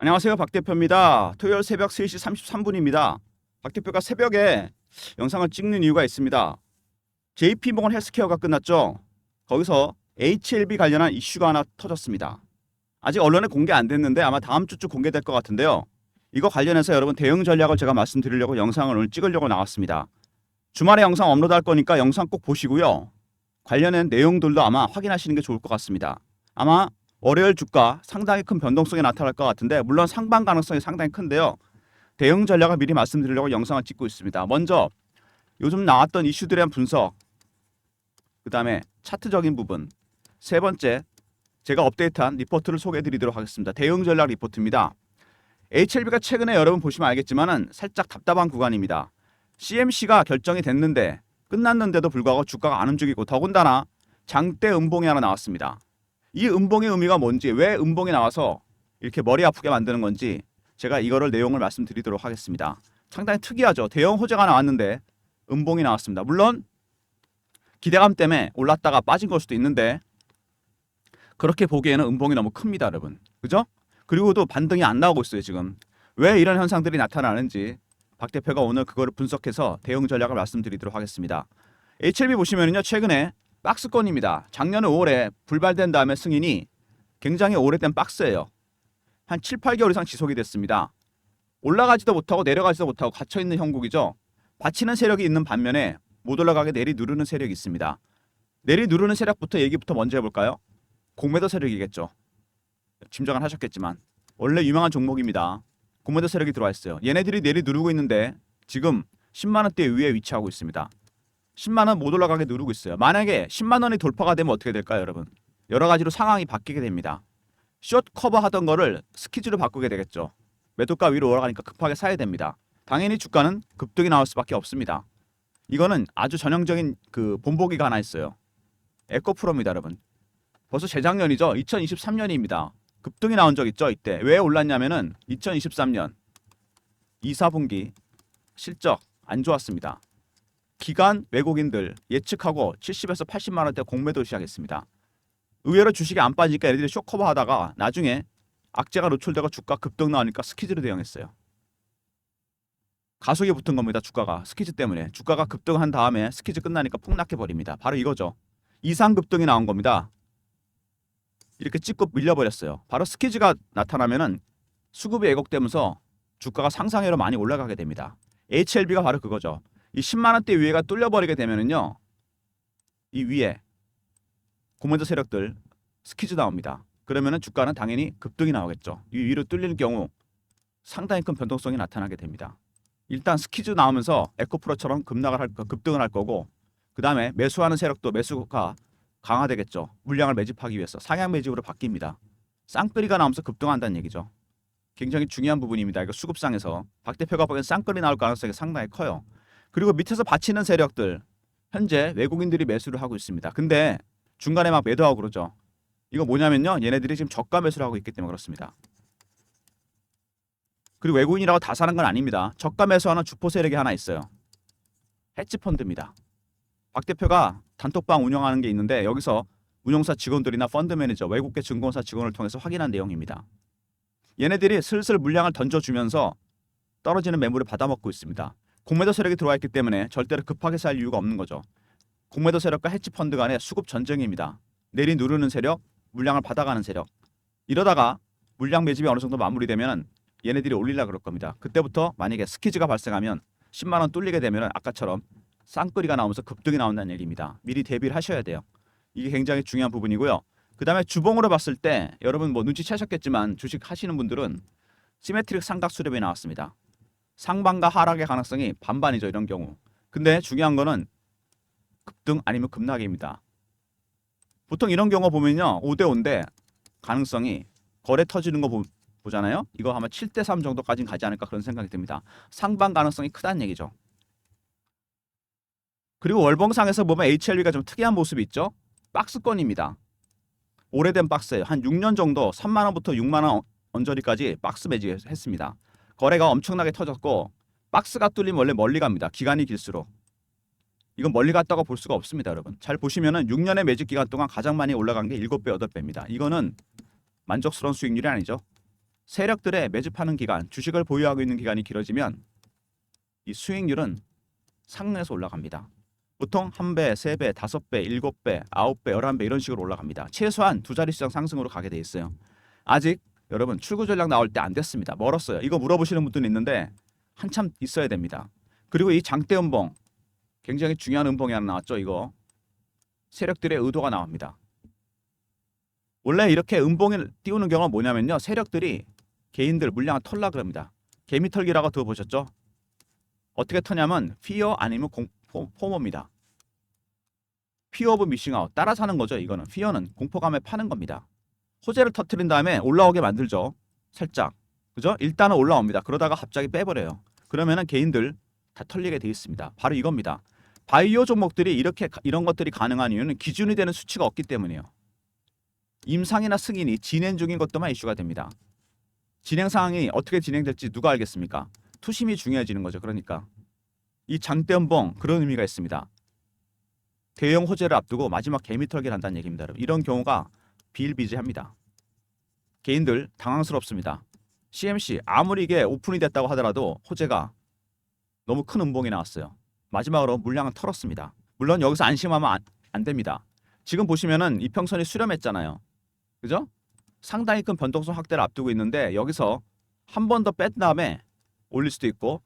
안녕하세요. 박 대표입니다. 토요일 새벽 3시 33분입니다. 박 대표가 새벽에 영상을 찍는 이유가 있습니다. JP모건 헬스케어가 끝났죠. 거기서 HLB 관련한 이슈가 하나 터졌습니다. 아직 언론에 공개 안 됐는데 아마 다음 주쯤 공개될 것 같은데요. 이거 관련해서 여러분 대응 전략을 제가 말씀드리려고 영상을 오늘 찍으려고 나왔습니다. 주말에 영상 업로드할 거니까 영상 꼭 보시고요. 관련된 내용들도 아마 확인하시는 게 좋을 것 같습니다. 아마 월요일 주가 상당히 큰 변동성이 나타날 것 같은데 물론 상방 가능성이 상당히 큰데요. 대응 전략을 미리 말씀드리려고 영상을 찍고 있습니다. 먼저 요즘 나왔던 이슈들에 대한 분석, 그 다음에 차트적인 부분, 세 번째 제가 업데이트한 리포트를 소개해드리도록 하겠습니다. 대응 전략 리포트입니다. HLB가 최근에 여러분 보시면 알겠지만은 살짝 답답한 구간입니다. CMC가 결정이 됐는데 끝났는데도 불구하고 주가가 안 움직이고 더군다나 장대 음봉이 하나 나왔습니다. 이 음봉의 의미가 뭔지, 왜 음봉이 나와서 이렇게 머리 아프게 만드는 건지 제가 이거를 내용을 말씀드리도록 하겠습니다. 상당히 특이하죠. 대형 호재가 나왔는데 음봉이 나왔습니다. 물론 기대감 때문에 올랐다가 빠진 걸 수도 있는데 그렇게 보기에는 음봉이 너무 큽니다, 여러분. 그죠? 그리고도 반등이 안 나오고 있어요, 지금. 왜 이런 현상들이 나타나는지 박 대표가 오늘 그거를 분석해서 대응 전략을 말씀드리도록 하겠습니다. HLB 보시면요, 최근에 박스권입니다. 작년 5월에 불발된 다음에 승인이 굉장히 오래된 박스예요. 한 7, 8개월 이상 지속이 됐습니다. 올라가지도 못하고 내려가지도 못하고 갇혀있는 형국이죠. 받치는 세력이 있는 반면에 못 올라가게 내리누르는 세력이 있습니다. 내리누르는 세력부터 얘기부터 먼저 해볼까요? 공매도 세력이겠죠. 짐작은 하셨겠지만 원래 유명한 종목입니다. 공매도 세력이 들어와 있어요. 얘네들이 내리누르고 있는데 지금 10만원대 위에 위치하고 있습니다. 10만원 못 올라가게 누르고 있어요. 만약에 10만원이 돌파가 되면 어떻게 될까요, 여러분? 여러 가지로 상황이 바뀌게 됩니다. 숏 커버 하던 거를 스키즈로 바꾸게 되겠죠. 매도가 위로 올라가니까 급하게 사야 됩니다. 당연히 주가는 급등이 나올 수밖에 없습니다. 이거는 아주 전형적인 그 본보기가 하나 있어요. 에코프로입니다, 여러분. 벌써 재작년이죠. 2023년입니다. 급등이 나온 적 있죠, 이때. 왜 올랐냐면은 2023년 2, 4분기 실적 안 좋았습니다. 기관 외국인들 예측하고 70에서 80만 원대 공매도 시작했습니다. 의외로 주식이 안 빠지니까 얘네들이 쇼커버 하다가 나중에 악재가 노출되고 주가 급등 나오니까 스키즈로 대응했어요. 가속이 붙은 겁니다. 주가가 스키즈 때문에. 주가가 급등한 다음에 스키즈 끝나니까 폭락해 버립니다. 바로 이거죠. 이상 급등이 나온 겁니다. 이렇게 찍고 밀려버렸어요. 바로 스키즈가 나타나면은 수급이 왜곡되면서 주가가 상상외로 많이 올라가게 됩니다. HLB가 바로 그거죠. 이 10만원대 위에가 뚫려버리게 되면은요, 이 위에 공매도 세력들 스키즈 나옵니다. 그러면은 주가는 당연히 급등이 나오겠죠. 이 위로 뚫리는 경우 상당히 큰 변동성이 나타나게 됩니다. 일단 스키즈 나오면서 에코프로처럼 급등을 할 거고, 그 다음에 매수하는 세력도 매수가 강화되겠죠. 물량을 매집하기 위해서 상향 매집으로 바뀝니다. 쌍끌이가 나오면서 급등한다는 얘기죠. 굉장히 중요한 부분입니다. 이거 수급상에서 박 대표가 보기엔 쌍끌이 나올 가능성이 상당히 커요. 그리고 밑에서 받치는 세력들 현재 외국인들이 매수를 하고 있습니다. 근데 중간에 막 매도하고 그러죠. 이거 뭐냐면요, 얘네들이 지금 저가 매수를 하고 있기 때문에 그렇습니다. 그리고 외국인이라고 다 사는 건 아닙니다. 저가 매수하는 주포 세력이 하나 있어요. 헤지펀드입니다. 박 대표가 단톡방 운영하는 게 있는데 여기서 운용사 직원들이나 펀드 매니저, 외국계 증권사 직원을 통해서 확인한 내용입니다. 얘네들이 슬슬 물량을 던져주면서 떨어지는 매물을 받아먹고 있습니다. 공매도 세력이 들어와 있기 때문에 절대로 급하게 살 이유가 없는 거죠. 공매도 세력과 헤지펀드 간의 수급 전쟁입니다. 내리누르는 세력, 물량을 받아가는 세력. 이러다가 물량 매집이 어느 정도 마무리되면 얘네들이 올리려고 그럴 겁니다. 그때부터 만약에 스키즈가 발생하면 10만원 뚫리게 되면 아까처럼 쌍끌이가 나오면서 급등이 나온다는 얘기입니다. 미리 대비를 하셔야 돼요. 이게 굉장히 중요한 부분이고요. 그 다음에 주봉으로 봤을 때 여러분 뭐 눈치채셨겠지만 주식 하시는 분들은 시메트릭 삼각 수렴이 나왔습니다. 상방과 하락의 가능성이 반반이죠, 이런 경우. 근데 중요한 거는 급등 아니면 급락입니다. 보통 이런 경우 보면요, 5대5인데 가능성이 거래 터지는 거 보잖아요. 이거 아마 7대3 정도까지는 가지 않을까 그런 생각이 듭니다. 상방 가능성이 크다는 얘기죠. 그리고 월봉상에서 보면 HLB가 좀 특이한 모습이 있죠. 박스권입니다. 오래된 박스예요. 한 6년 정도 3만원부터 6만원 언저리까지 박스 매집했습니다. 거래가 엄청나게 터졌고 박스가 뚫리면 원래 멀리 갑니다. 기간이 길수록. 이건 멀리 갔다고 볼 수가 없습니다, 여러분. 잘 보시면은 6년의 매집 기간 동안 가장 많이 올라간 게 7배, 8배입니다. 이거는 만족스러운 수익률이 아니죠. 세력들의 매집하는 기간, 주식을 보유하고 있는 기간이 길어지면 이 수익률은 상승해서 올라갑니다. 보통 1배, 3배, 5배, 7배, 9배, 11배 이런 식으로 올라갑니다. 최소한 두 자리 수장 상승으로 가게 돼 있어요. 아직 여러분 출구 전략 나올 때 안 됐습니다. 멀었어요. 이거 물어보시는 분들은 있는데 한참 있어야 됩니다. 그리고 이 장대 음봉 굉장히 중요한 음봉이 하나 나왔죠. 이거 세력들의 의도가 나옵니다. 원래 이렇게 음봉을 띄우는 경우가 뭐냐면요. 세력들이 개인들 물량을 털라 그럽니다. 개미털기라고 들어보셨죠? 어떻게 터냐면 피어 아니면 포모입니다. 피어 오브 미싱 아웃 따라 사는 거죠. 이거는 피어는 공포감에 파는 겁니다. 호재를 터트린 다음에 올라오게 만들죠. 살짝. 그죠? 일단은 올라옵니다. 그러다가 갑자기 빼버려요. 그러면은 개인들 다 털리게 돼 있습니다. 바로 이겁니다. 바이오 종목들이 이런 것들이 가능한 이유는 기준이 되는 수치가 없기 때문이에요. 임상이나 승인이 진행 중인 것도만 이슈가 됩니다. 진행 상황이 어떻게 진행될지 누가 알겠습니까? 투심이 중요해지는 거죠. 그러니까 이 장대음봉 그런 의미가 있습니다. 대형 호재를 앞두고 마지막 개미털기를 한다는 얘기입니다. 여러분. 이런 경우가 비일비재합니다. 개인들 당황스럽습니다. CMC 아무리 이게 오픈이 됐다고 하더라도 호재가 너무 큰 음봉이 나왔어요. 마지막으로 물량을 털었습니다. 물론 여기서 안심하면 안 됩니다. 지금 보시면은 이평선이 수렴했잖아요. 그죠? 상당히 큰 변동성 확대를 앞두고 있는데 여기서 한 번 더 뺀 다음에 올릴 수도 있고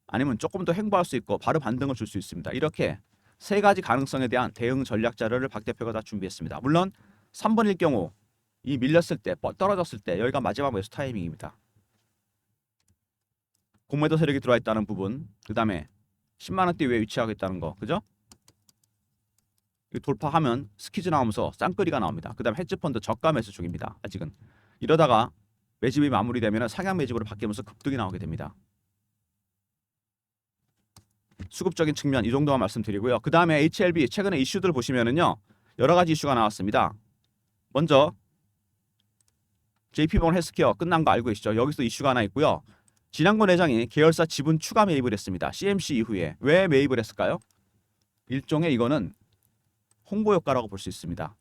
아니면 조금 더 횡보할 수 있고 바로 반등을 줄 수 있습니다. 이렇게 세 가지 가능성에 대한 대응 전략 자료를 박 대표가 다 준비했습니다. 물론 3번일 경우 이 밀렸을 때 떨어졌을 때 여기가 마지막 매수 타이밍입니다. 공매도 세력이 들어와 있다는 부분, 그 다음에 10만 원대 위에 위치하고 있다는 거, 그죠? 돌파하면 스키즈 나오면서 쌍끌이가 나옵니다. 그 다음 헤지펀드 저가 매수 중입니다. 아직은 이러다가 매집이 마무리되면 상향 매집으로 바뀌면서 급등이 나오게 됩니다. 수급적인 측면 이 정도만 말씀드리고요. 그 다음에 HLB 최근에 이슈들 보시면은요 여러 가지 이슈가 나왔습니다. 먼저 JP모건 헬스케어 끝난 거 알고 계시죠? 여기서 이슈가 하나 있고요. 진양권 회장이 계열사 지분 추가 매입을 했습니다. CMC 이후에 왜 매입을 했을까요? 일종의 이거는 홍보 효과라고 볼 수 있습니다.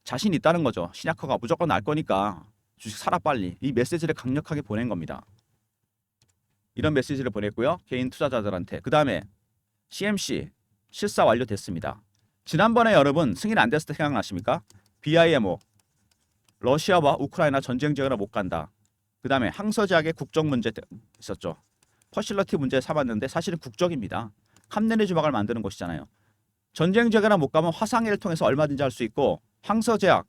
자신 있다는 거죠. 신약허가 무조건 날 거니까 주식 사라 빨리. 이 메시지를 강력하게 보낸 겁니다. 이런 메시지를 보냈고요. 개인 투자자들한테. 그 다음에 CMC 실사 완료됐습니다. 지난번에 여러분 승인 안 됐을 때 생각나십니까? BIMO 러시아와 우크라이나 전쟁 지역으로 못 간다. 그 다음에 항서제약의 국적 문제 있었죠. 퍼실러티 문제 삼았는데 사실은 국적입니다. 캄네리 주막을 만드는 곳이잖아요. 전쟁 지역이나 못 가면 화상회를 통해서 얼마든지 할 수 있고 항서제약,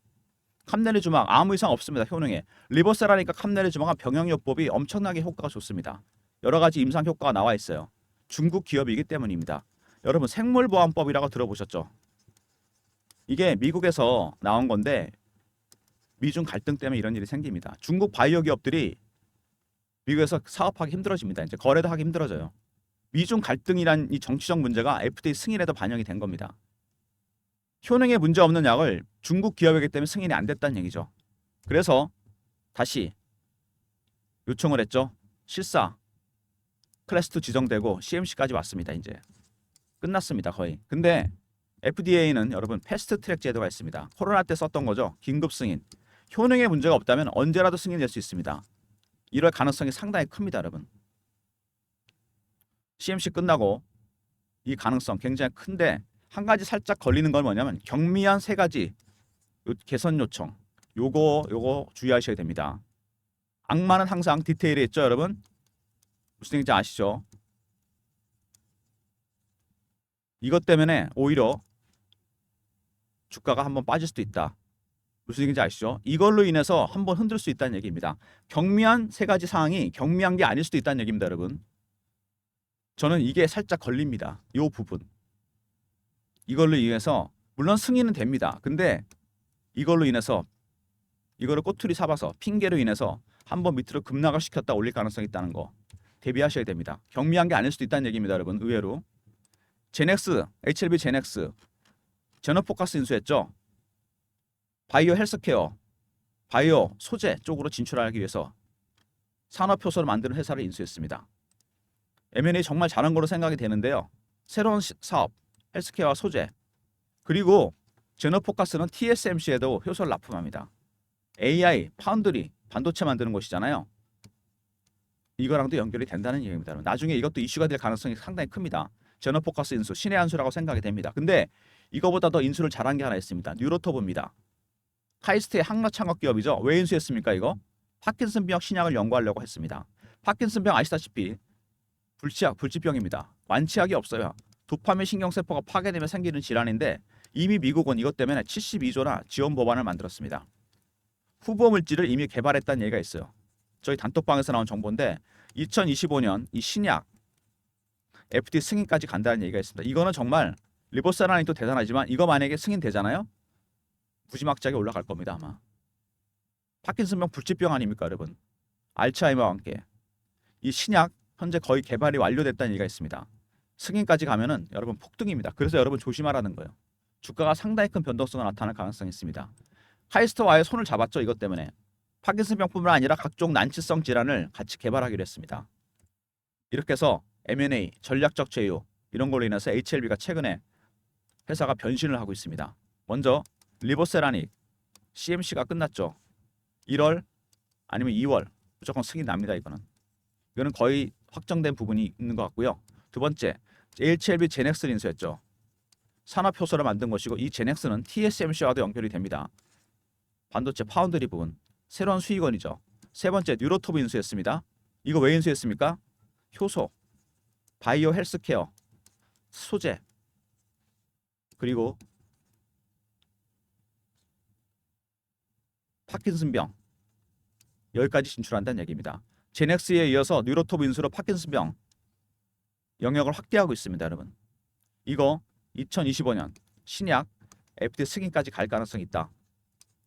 캄네리 주막 아무 이상 없습니다. 효능에. 리버세라니까 캄네리 주막은 병용요법이 엄청나게 효과가 좋습니다. 여러 가지 임상 효과가 나와 있어요. 중국 기업이기 때문입니다. 여러분 생물보안법이라고 들어보셨죠? 이게 미국에서 나온 건데 미중 갈등 때문에 이런 일이 생깁니다. 중국 바이오 기업들이 미국에서 사업하기 힘들어집니다. 이제 거래도 하기 힘들어져요. 미중 갈등이란 이 정치적 문제가 FDA 승인에도 반영이 된 겁니다. 효능에 문제 없는 약을 중국 기업이기 때문에 승인이 안 됐다는 얘기죠. 그래서 다시 요청을 했죠. 실사 클래스 2 지정되고 CMC까지 왔습니다. 이제 끝났습니다. 거의. 근데 FDA는 여러분 패스트 트랙 제도가 있습니다. 코로나 때 썼던 거죠. 긴급 승인. 효능에 문제가 없다면 언제라도 승인될 수 있습니다. 이럴 가능성이 상당히 큽니다. 여러분. CMC 끝나고 이 가능성 굉장히 큰데 한 가지 살짝 걸리는 건 뭐냐면 경미한 세 가지 개선 요청. 요거 주의하셔야 됩니다. 악마는 항상 디테일에 있죠, 여러분. 무슨 얘기인지 아시죠? 이것 때문에 오히려 주가가 한번 빠질 수도 있다. 무슨 얘기인지 아시죠? 이걸로 인해서 한번 흔들 수 있다는 얘기입니다. 경미한 세 가지 사항이 경미한 게 아닐 수도 있다는 얘기입니다, 여러분. 저는 이게 살짝 걸립니다. 이 부분. 이걸로 인해서 물론 승인은 됩니다. 근데 이걸로 인해서 이거를 꼬투리 잡아서 핑계로 인해서 한번 밑으로 급락을 시켰다 올릴 가능성이 있다는 거 대비하셔야 됩니다. 경미한 게 아닐 수도 있다는 얘기입니다, 여러분. 의외로 제넥스, HLB 제넥스 제너포커스 인수했죠. 바이오 헬스케어, 바이오 소재 쪽으로 진출하기 위해서 산업효소를 만드는 회사를 인수했습니다. M&A 정말 잘한 거로 생각이 되는데요. 새로운 사업, 헬스케어와 소재, 그리고 제너포커스는 TSMC에도 효소를 납품합니다. AI, 파운드리, 반도체 만드는 곳이잖아요. 이거랑도 연결이 된다는 얘기입니다. 나중에 이것도 이슈가 될 가능성이 상당히 큽니다. 제너포커스 인수, 신의 한 수라고 생각이 됩니다. 근데 이거보다 더 인수를 잘한 게 하나 있습니다. 뉴로토브입니다. 카이스트의 항라 창업 기업이죠. 왜 인수했습니까? 이거 파킨슨병 신약을 연구하려고 했습니다. 파킨슨병 아시다시피 불치병입니다. 완치약이 없어요. 도파민 신경세포가 파괴되면 생기는 질환인데 이미 미국은 이것 때문에 72조나 지원 법안을 만들었습니다. 후보 물질을 이미 개발했다는 얘기가 있어요. 저희 단톡방에서 나온 정보인데 2025년 이 신약 FDA 승인까지 간다는 얘기가 있습니다. 이거는 정말 리보세라닌도 대단하지만 이거 만약에 승인되잖아요? 무지막지하게 올라갈 겁니다. 아마. 파킨슨병 불치병 아닙니까 여러분? 알츠하이머와 함께 이 신약 현재 거의 개발이 완료됐다는 얘기가 있습니다. 승인까지 가면은 여러분 폭등입니다. 그래서 여러분 조심하라는 거예요. 주가가 상당히 큰 변동성이 나타날 가능성이 있습니다. 카이스트와의 손을 잡았죠. 이것 때문에. 파킨슨병뿐만 아니라 각종 난치성 질환을 같이 개발하기로 했습니다. 이렇게 해서 M&A, 전략적 제휴 이런 걸로 인해서 HLB가 최근에 회사가 변신을 하고 있습니다. 먼저 리보세라닉 CMC가 끝났죠. 1월 아니면 2월 무조건 승인 납니다. 이거는 거의 확정된 부분이 있는 것 같고요. 두 번째 HLB 제넥스를 인수했죠. 산업 효소를 만든 것이고 이 제넥스는 TSMC와도 연결이 됩니다. 반도체 파운드리 부분 새로운 수익원이죠. 세 번째 뉴로토브 인수했습니다. 이거 왜 인수했습니까? 효소, 바이오 헬스케어, 소재 그리고 파킨슨병 여기까지 진출한다는 얘기입니다. 제넥스에 이어서 뉴로토브 인수로 파킨슨병 영역을 확대하고 있습니다. 여러분 이거 2025년 신약 FDA 승인까지 갈 가능성이 있다.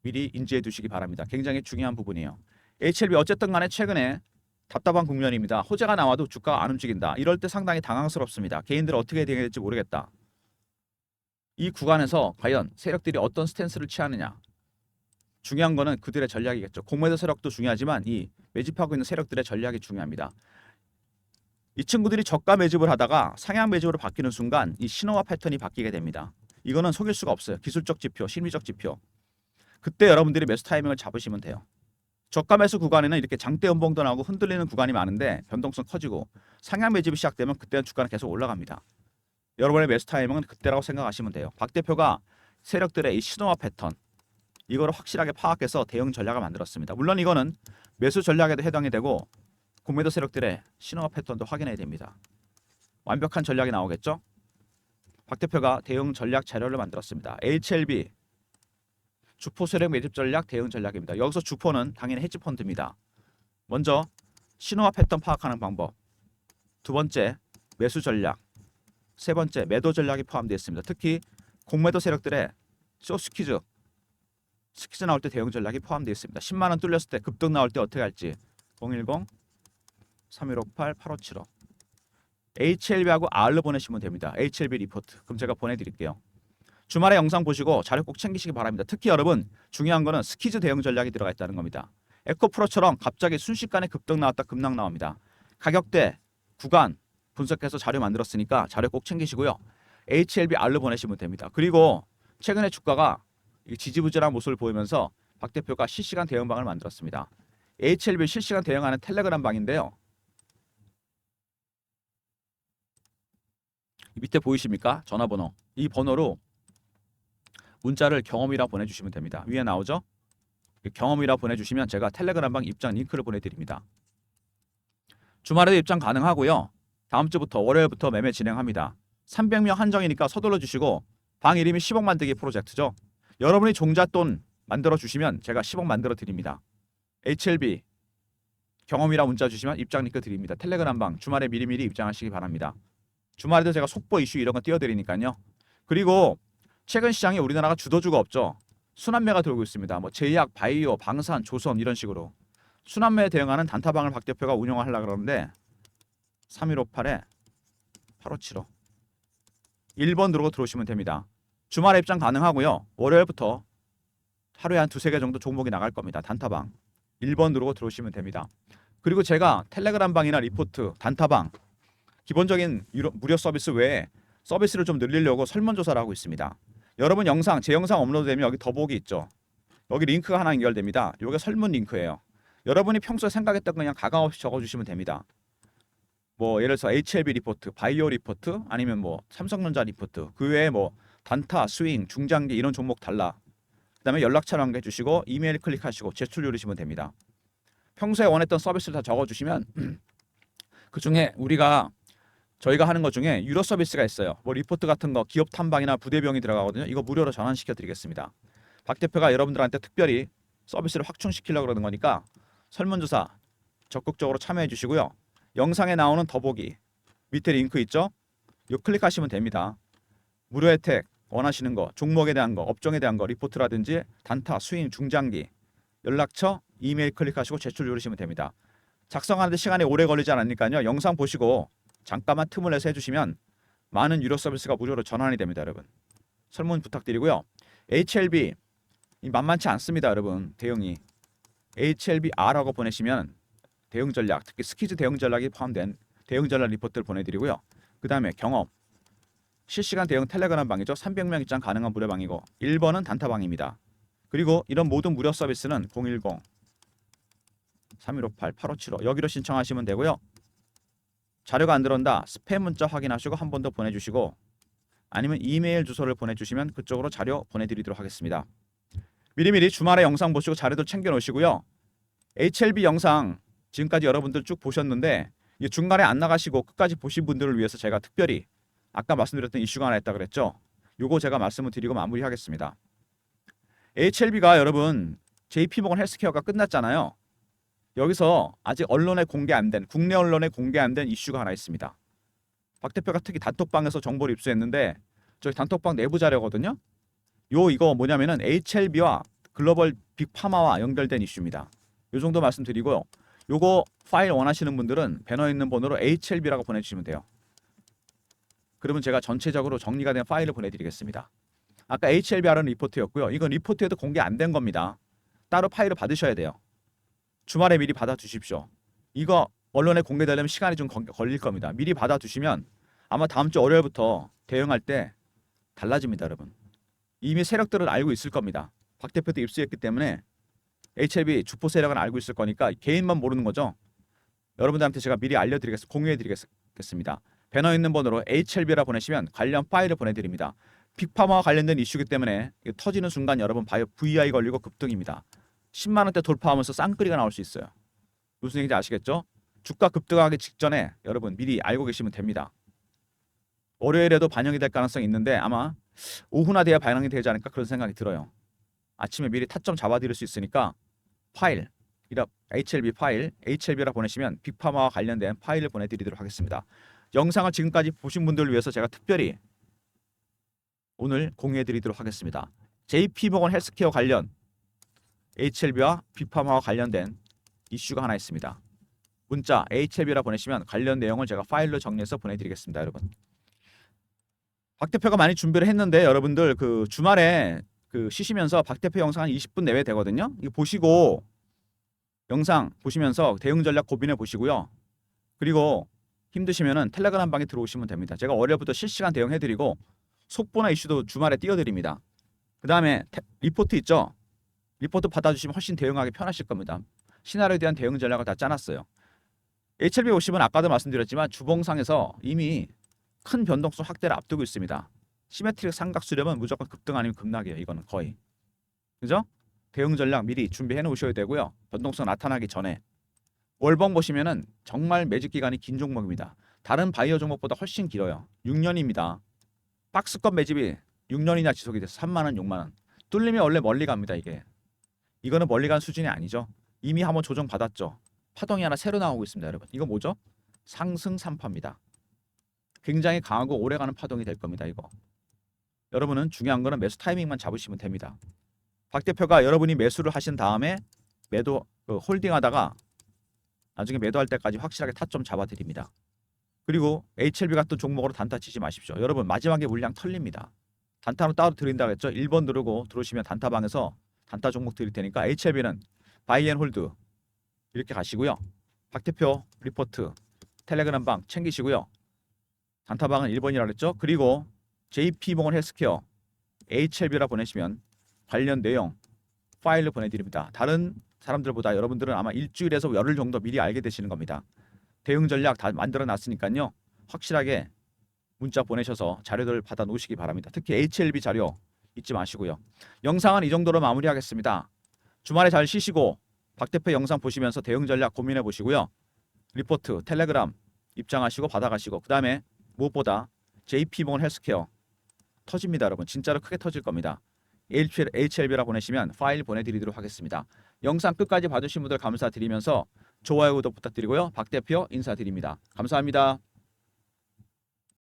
미리 인지해 두시기 바랍니다. 굉장히 중요한 부분이에요. HLB 어쨌든 간에 최근에 답답한 국면입니다. 호재가 나와도 주가가 안 움직인다. 이럴 때 상당히 당황스럽습니다. 개인들 어떻게 대응할지 모르겠다. 이 구간에서 과연 세력들이 어떤 스탠스를 취하느냐. 중요한 거는 그들의 전략이겠죠. 공매도 세력도 중요하지만 이 매집하고 있는 세력들의 전략이 중요합니다. 이 친구들이 저가 매집을 하다가 상향 매집으로 바뀌는 순간 이 신호와 패턴이 바뀌게 됩니다. 이거는 속일 수가 없어요. 기술적 지표, 심리적 지표. 그때 여러분들이 매수 타이밍을 잡으시면 돼요. 저가 매수 구간에는 이렇게 장대 연봉도 나오고 흔들리는 구간이 많은데 변동성 커지고 상향 매집이 시작되면 그때는 주가는 계속 올라갑니다. 여러분의 매수 타이밍은 그때라고 생각하시면 돼요. 박 대표가 세력들의 이 신호와 패턴 이거를 확실하게 파악해서 대응 전략을 만들었습니다. 물론 이거는 매수 전략에도 해당이 되고 공매도 세력들의 신호와 패턴도 확인해야 됩니다. 완벽한 전략이 나오겠죠? 박 대표가 대응 전략 자료를 만들었습니다. HLB 주포 세력 매집 전략 대응 전략입니다. 여기서 주포는 당연히 헤지 펀드입니다. 먼저 신호와 패턴 파악하는 방법. 두 번째 매수 전략. 세 번째 매도 전략이 포함되어 있습니다. 특히 공매도 세력들의 쇼스퀴즈 스퀴즈 나올 때 대응 전략이 포함되어 있습니다. 10만 원 뚫렸을 때 급등 나올 때 어떻게 할지 010-3158-8575 HLB하고 R로 보내시면 됩니다. HLB 리포트. 그럼 제가 보내드릴게요. 주말에 영상 보시고 자료 꼭 챙기시기 바랍니다. 특히 여러분 중요한 거는 스퀴즈 대응 전략이 들어가 있다는 겁니다. 에코프로처럼 갑자기 순식간에 급등 나왔다 급락 나옵니다. 가격대, 구간 분석해서 자료 만들었으니까 자료 꼭 챙기시고요. HLB R로 보내시면 됩니다. 그리고 최근에 주가가 지지부진한 모습을 보이면서 박 대표가 실시간 대응방을 만들었습니다. HLB 실시간 대응하는 텔레그램 방인데요. 밑에 보이십니까? 전화번호. 이 번호로 문자를 경험이라 보내주시면 됩니다. 위에 나오죠? 경험이라 보내주시면 제가 텔레그램방 입장 링크를 보내드립니다. 주말에도 입장 가능하고요. 다음 주부터 월요일부터 매매 진행합니다. 300명 한정이니까 서둘러 주시고 방 이름이 10억 만들기 프로젝트죠. 여러분이 종잣돈 만들어 주시면 제가 10억 만들어 드립니다. HLB 경험이라 문자 주시면 입장 링크 드립니다. 텔레그램방 주말에 미리미리 입장하시기 바랍니다. 주말에도 제가 속보 이슈 이런 거 띄워드리니까요. 그리고 최근 시장에 우리나라가 주도주가 없죠. 순환매가 들어오고 있습니다. 뭐 제약, 바이오, 방산, 조선 이런 식으로 순환매에 대응하는 단타방을 박 대표가 운영하려고 그러는데 3158-8575 1번 누르고 들어오시면 됩니다. 주말에 입장 가능하고요. 월요일부터 하루에 한 두세 개 정도 종목이 나갈 겁니다. 단타방 1번 누르고 들어오시면 됩니다. 그리고 제가 텔레그램 방이나 리포트, 단타방 기본적인 무료 서비스 외에 서비스를 좀 늘리려고 설문조사를 하고 있습니다. 여러분 제 영상 업로드되면 여기 더보기 있죠. 여기 링크가 하나 연결됩니다. 이게 설문 링크예요. 여러분이 평소에 생각했던 그냥 가감 없이 적어주시면 됩니다. 뭐 예를 들어서 HLB 리포트, 바이오 리포트, 아니면 뭐 삼성전자 리포트, 그 외에 뭐 단타, 스윙, 중장기 이런 종목 달라. 그다음에 연락처를 남겨 주시고 이메일 클릭하시고 제출 누르시면 됩니다. 평소에 원했던 서비스를 다 적어주시면 그 중에 저희가 하는 것 중에 유료 서비스가 있어요. 뭐 리포트 같은 거 기업 탐방이나 부대비용이 들어가거든요. 이거 무료로 전환시켜 드리겠습니다. 박 대표가 여러분들한테 특별히 서비스를 확충시키려고 그러는 거니까 설문조사 적극적으로 참여해 주시고요. 영상에 나오는 더보기 밑에 링크 있죠? 이거 클릭하시면 됩니다. 무료 혜택 원하시는 거, 종목에 대한 거, 업종에 대한 거, 리포트라든지 단타, 스윙, 중장기, 연락처, 이메일 클릭하시고 제출 누르시면 됩니다. 작성하는데 시간이 오래 걸리지 않으니까요. 영상 보시고 잠깐만 틈을 내서 해주시면 많은 유료 서비스가 무료로 전환이 됩니다, 여러분. 설문 부탁드리고요. HLB 만만치 않습니다, 여러분. 대응이 HLBR라고 보내시면 대응 전략, 특히 스키즈 대응 전략이 포함된 대응 전략 리포트를 보내드리고요. 그 다음에 경험, 실시간 대응 텔레그램 방이죠. 300명 입장 가능한 무료 방이고 1번은 단타방입니다. 그리고 이런 모든 무료 서비스는 010-3158-8575 여기로 신청하시면 되고요. 자료가 안 들어온다. 스팸 문자 확인하시고 한 번 더 보내주시고 아니면 이메일 주소를 보내주시면 그쪽으로 자료 보내드리도록 하겠습니다. 미리미리 주말에 영상 보시고 자료도 챙겨 놓으시고요. HLB 영상 지금까지 여러분들 쭉 보셨는데 중간에 안 나가시고 끝까지 보신 분들을 위해서 제가 특별히 아까 말씀드렸던 이슈가 하나 있다 그랬죠. 요거 제가 말씀을 드리고 마무리하겠습니다. HLB가 여러분 JP모건 헬스케어가 끝났잖아요. 여기서 아직 언론에 공개 안 된, 국내 언론에 공개 안 된 이슈가 하나 있습니다. 박 대표가 특히 단톡방에서 정보를 입수했는데 저희 단톡방 내부 자료거든요. 이거 뭐냐면은 HLB와 글로벌 빅파마와 연결된 이슈입니다. 요 정도 말씀드리고요. 요거 파일 원하시는 분들은 배너에 있는 번호로 HLB라고 보내주시면 돼요. 그러면 제가 전체적으로 정리가 된 파일을 보내드리겠습니다. 아까 HLBR은 리포트였고요. 이건 리포트에도 공개 안 된 겁니다. 따로 파일을 받으셔야 돼요. 주말에 미리 받아두십시오. 이거 언론에 공개되려면 시간이 좀 걸릴 겁니다. 미리 받아두시면 아마 다음 주 월요일부터 대응할 때 달라집니다, 여러분. 이미 세력들은 알고 있을 겁니다. 박 대표도 입수했기 때문에 HLB 주포 세력은 알고 있을 거니까 개인만 모르는 거죠. 여러분들한테 제가 미리 알려드리겠습니다. 배너에 있는 번호로 HLB라 보내시면 관련 파일을 보내드립니다. 빅파마와 관련된 이슈이기 때문에 터지는 순간 여러분 VI 걸리고 급등입니다. 10만 원대 돌파하면서 쌍끌이가 나올 수 있어요. 무슨 얘기인지 아시겠죠? 주가 급등하기 직전에 여러분 미리 알고 계시면 됩니다. 월요일에도 반영이 될 가능성이 있는데 아마 오후나 돼야 반영이 되지 않을까 그런 생각이 들어요. 아침에 미리 타점 잡아드릴 수 있으니까 파일, HLB 파일, HLB라 보내시면 빅파마와 관련된 파일을 보내드리도록 하겠습니다. 영상을 지금까지 보신 분들을 위해서 제가 특별히 오늘 공유해드리도록 하겠습니다. JP모건 헬스케어 관련 HLB와 빅파마와 관련된 이슈가 하나 있습니다. 문자 HLB라 보내시면 관련 내용을 제가 파일로 정리해서 보내드리겠습니다, 여러분. 박 대표가 많이 준비를 했는데 여러분들 그 주말에 쉬시면서 박 대표 영상 한 20분 내외 되거든요. 이거 보시고 영상 보시면서 대응 전략 고민해 보시고요. 그리고 힘드시면은 텔레그램 방에 들어오시면 됩니다. 제가 월요일부터 실시간 대응해드리고 속보나 이슈도 주말에 띄워드립니다. 그 다음에 리포트 있죠? 리포트 받아주시면 훨씬 대응하기 편하실 겁니다. 시나리오에 대한 대응 전략을 다 짜놨어요. HLB 50은 아까도 말씀드렸지만 주봉상에서 이미 큰 변동성 확대를 앞두고 있습니다. 시메트릭 삼각 수렴은 무조건 급등 아니면 급락이에요. 이거는 거의. 그죠? 대응 전략 미리 준비해 놓으셔야 되고요. 변동성 나타나기 전에. 월봉 보시면은 정말 매직 기간이 긴 종목입니다. 다른 바이오 종목보다 훨씬 길어요. 6년입니다. 박스권 매집이 6년이나 지속이 돼서 3만 원, 6만 원. 뚫리면 원래 멀리 갑니다, 이게. 이거는 멀리 간 수준이 아니죠. 이미 한번 조정 받았죠. 파동이 하나 새로 나오고 있습니다, 여러분. 이거 뭐죠? 상승 3파입니다. 굉장히 강하고 오래가는 파동이 될 겁니다, 이거. 여러분은 중요한 거는 매수 타이밍만 잡으시면 됩니다. 박 대표가 여러분이 매수를 하신 다음에 매도 홀딩하다가 나중에 매도할 때까지 확실하게 타점 잡아드립니다. 그리고 HLB 같은 종목으로 단타 치지 마십시오. 여러분 마지막에 물량 털립니다. 단타로 따로 드린다고 했죠. 1번 누르고 들어오시면 단타방에서 단타 종목 드릴 테니까 HLB는 바이앤홀드 이렇게 가시고요. 박 대표 리포트 텔레그램 방 챙기시고요. 단타방은 1번이라고 했죠. 그리고 JP모건 헬스케어 HLB라 보내시면 관련 내용 파일을 보내드립니다. 다른 사람들보다 여러분들은 아마 일주일에서 열흘 정도 미리 알게 되시는 겁니다. 대응 전략 다 만들어 놨으니까요. 확실하게 문자 보내셔서 자료들 받아 놓으시기 바랍니다. 특히 HLB 자료 잊지 마시고요. 영상은 이 정도로 마무리하겠습니다. 주말에 잘 쉬시고 박 대표 영상 보시면서 대응 전략 고민해 보시고요. 리포트, 텔레그램 입장하시고 받아가시고, 그 다음에 무엇보다 JP모건 헬스케어 터집니다. 여러분 진짜로 크게 터질 겁니다. HLB라 보내시면 파일 보내드리도록 하겠습니다. 영상 끝까지 봐주신 분들 감사드리면서 좋아요, 구독 부탁드리고요. 박 대표 인사드립니다. 감사합니다.